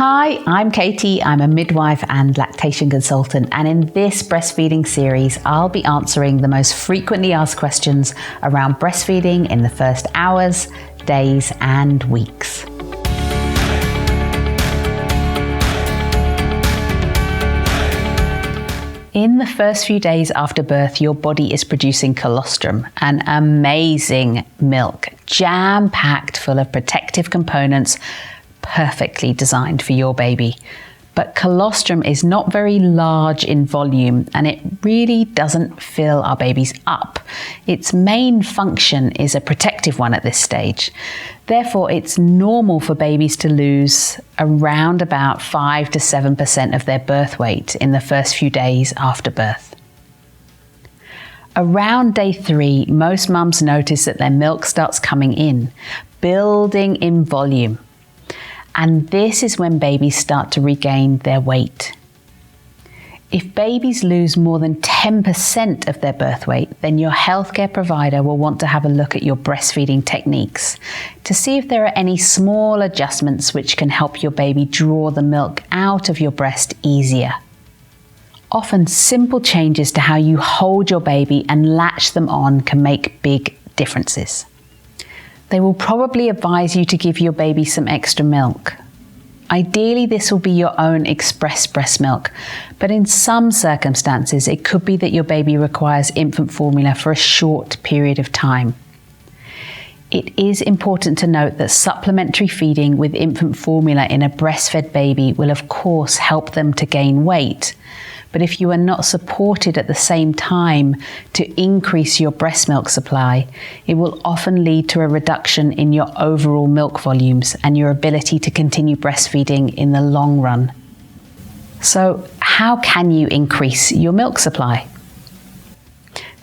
Hi, I'm Katie. I'm a midwife and lactation consultant, and in this breastfeeding series, I'll be answering the most frequently asked questions around breastfeeding in the first hours, days, and weeks. In the first few days after birth, your body is producing colostrum, an amazing milk, jam-packed full of protective components, perfectly designed for your baby. But colostrum is not very large in volume, and it really doesn't fill our babies up. Its main function is a protective one at this stage. Therefore, it's normal for babies to lose around about 5 to 7% of their birth weight in the first few days after birth. Around day 3, most mums notice that their milk starts coming in, building in volume. And this is when babies start to regain their weight. If babies lose more than 10% of their birth weight, then your healthcare provider will want to have a look at your breastfeeding techniques to see if there are any small adjustments which can help your baby draw the milk out of your breast easier. Often simple changes to how you hold your baby and latch them on can make big differences. They will probably advise you to give your baby some extra milk. Ideally, this will be your own express breast milk, but in some circumstances, it could be that your baby requires infant formula for a short period of time. It is important to note that supplementary feeding with infant formula in a breastfed baby will of course help them to gain weight. But if you are not supported at the same time to increase your breast milk supply, it will often lead to a reduction in your overall milk volumes and your ability to continue breastfeeding in the long run. So, how can you increase your milk supply?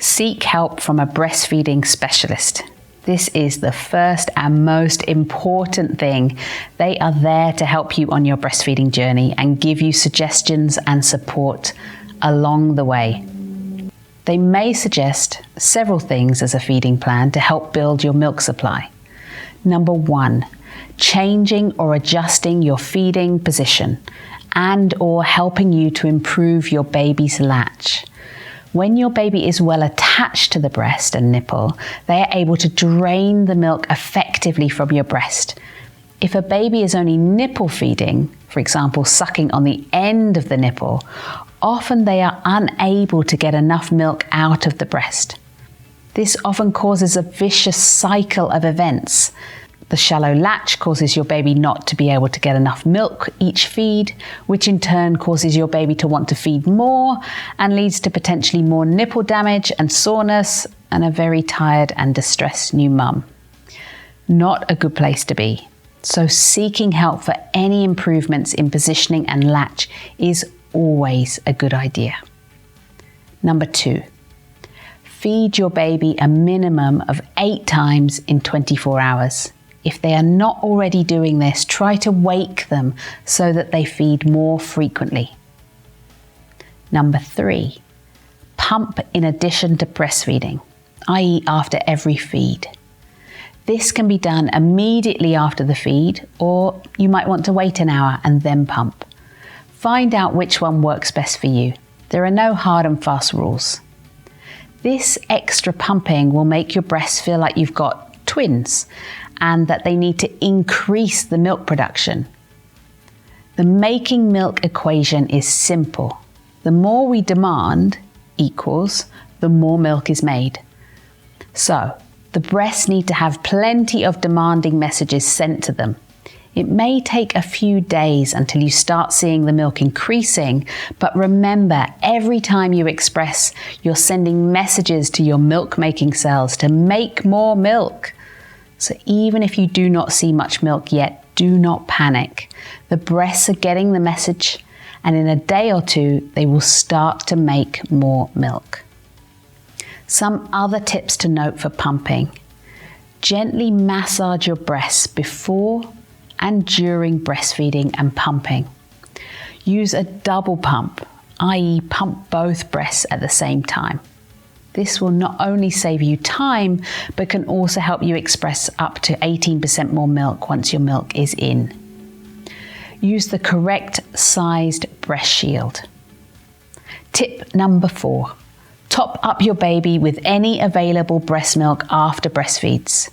Seek help from a breastfeeding specialist. This is the first and most important thing. They are there to help you on your breastfeeding journey and give you suggestions and support along the way. They may suggest several things as a feeding plan to help build your milk supply. Number 1, changing or adjusting your feeding position and/or helping you to improve your baby's latch. When your baby is well attached to the breast and nipple, they are able to drain the milk effectively from your breast. If a baby is only nipple feeding, for example, sucking on the end of the nipple, often they are unable to get enough milk out of the breast. This often causes a vicious cycle of events. The shallow latch causes your baby not to be able to get enough milk each feed, which in turn causes your baby to want to feed more and leads to potentially more nipple damage and soreness and a very tired and distressed new mum. Not a good place to be. So seeking help for any improvements in positioning and latch is always a good idea. Number 2, feed your baby a minimum of 8 times in 24 hours. If they are not already doing this, try to wake them so that they feed more frequently. Number 3, pump in addition to breastfeeding, i.e. after every feed. This can be done immediately after the feed, or you might want to wait an hour and then pump. Find out which one works best for you. There are no hard and fast rules. This extra pumping will make your breasts feel like you've got twins and that they need to increase the milk production. The making milk equation is simple. The more we demand equals the more milk is made. So, the breasts need to have plenty of demanding messages sent to them. It may take a few days until you start seeing the milk increasing, but remember, every time you express, you're sending messages to your milk-making cells to make more milk. So even if you do not see much milk yet, do not panic. The breasts are getting the message, and in a day or 2, they will start to make more milk. Some other tips to note for pumping. Gently massage your breasts before and during breastfeeding and pumping. Use a double pump, i.e. pump both breasts at the same time. This will not only save you time, but can also help you express up to 18% more milk once your milk is in. Use the correct sized breast shield. Tip number 4, top up your baby with any available breast milk after breastfeeds.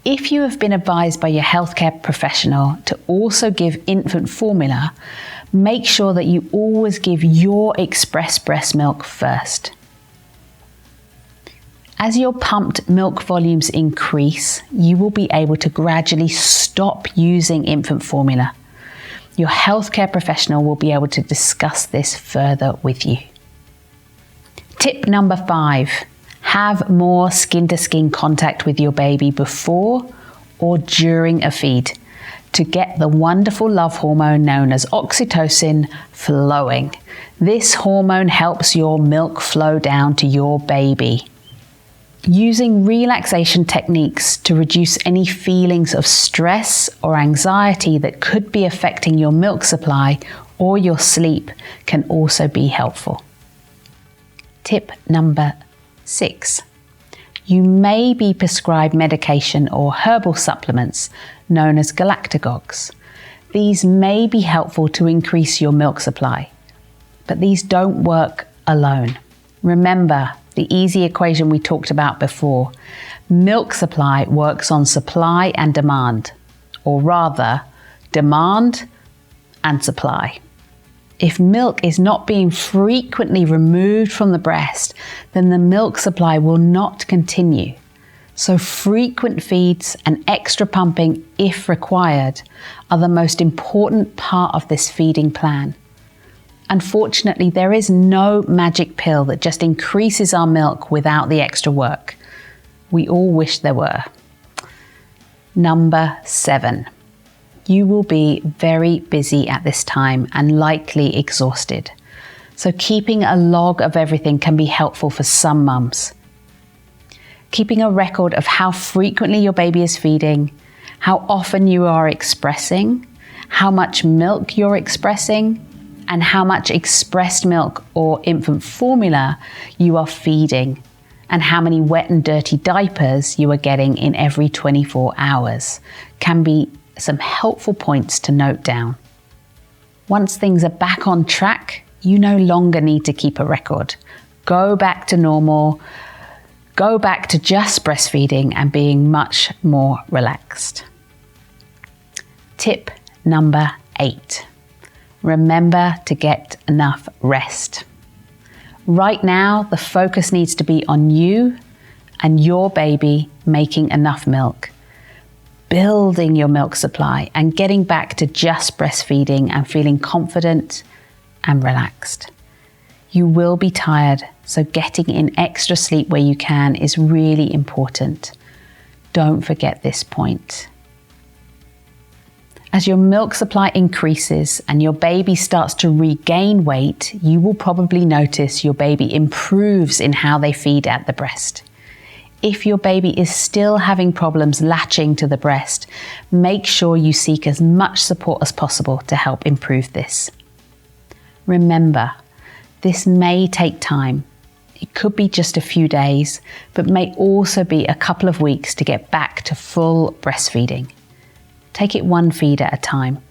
If you have been advised by your healthcare professional to also give infant formula, make sure that you always give your express breast milk first. As your pumped milk volumes increase, you will be able to gradually stop using infant formula. Your healthcare professional will be able to discuss this further with you. Tip number 5, have more skin-to-skin contact with your baby before or during a feed to get the wonderful love hormone known as oxytocin flowing. This hormone helps your milk flow down to your baby. Using relaxation techniques to reduce any feelings of stress or anxiety that could be affecting your milk supply or your sleep can also be helpful. Tip number 6. You may be prescribed medication or herbal supplements known as galactagogues. These may be helpful to increase your milk supply, but these don't work alone. Remember the easy equation we talked about before. Milk supply works on supply and demand, or rather, demand and supply. If milk is not being frequently removed from the breast, then the milk supply will not continue. So frequent feeds and extra pumping, if required, are the most important part of this feeding plan. Unfortunately, there is no magic pill that just increases our milk without the extra work. We all wish there were. Number 7. You will be very busy at this time and likely exhausted. So keeping a log of everything can be helpful for some mums. Keeping a record of how frequently your baby is feeding, how often you are expressing, how much milk you're expressing, and how much expressed milk or infant formula you are feeding, and how many wet and dirty diapers you are getting in every 24 hours can be some helpful points to note down. Once things are back on track, you no longer need to keep a record. Go back to normal. Go back to just breastfeeding and being much more relaxed. Tip number 8. Remember to get enough rest. Right now, the focus needs to be on you and your baby making enough milk, building your milk supply and getting back to just breastfeeding and feeling confident and relaxed. You will be tired, so getting in extra sleep where you can is really important. Don't forget this point. As your milk supply increases and your baby starts to regain weight, you will probably notice your baby improves in how they feed at the breast. If your baby is still having problems latching to the breast, make sure you seek as much support as possible to help improve this. Remember, this may take time. It could be just a few days, but may also be a couple of weeks to get back to full breastfeeding. Take it one feed at a time.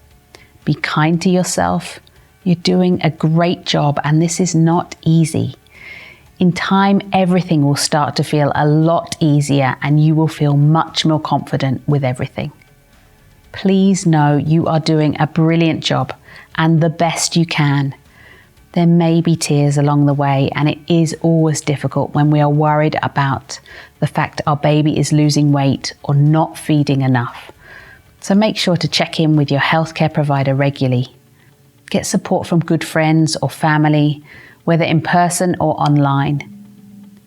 Be kind to yourself. You're doing a great job, and this is not easy. In time, everything will start to feel a lot easier and you will feel much more confident with everything. Please know you are doing a brilliant job and the best you can. There may be tears along the way, and it is always difficult when we are worried about the fact our baby is losing weight or not feeding enough. So make sure to check in with your healthcare provider regularly. Get support from good friends or family, whether in person or online.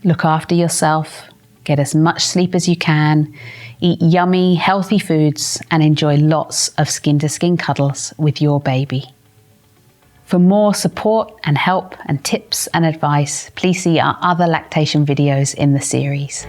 Look after yourself, get as much sleep as you can, eat yummy, healthy foods, and enjoy lots of skin-to-skin cuddles with your baby. For more support and help and tips and advice, please see our other lactation videos in the series.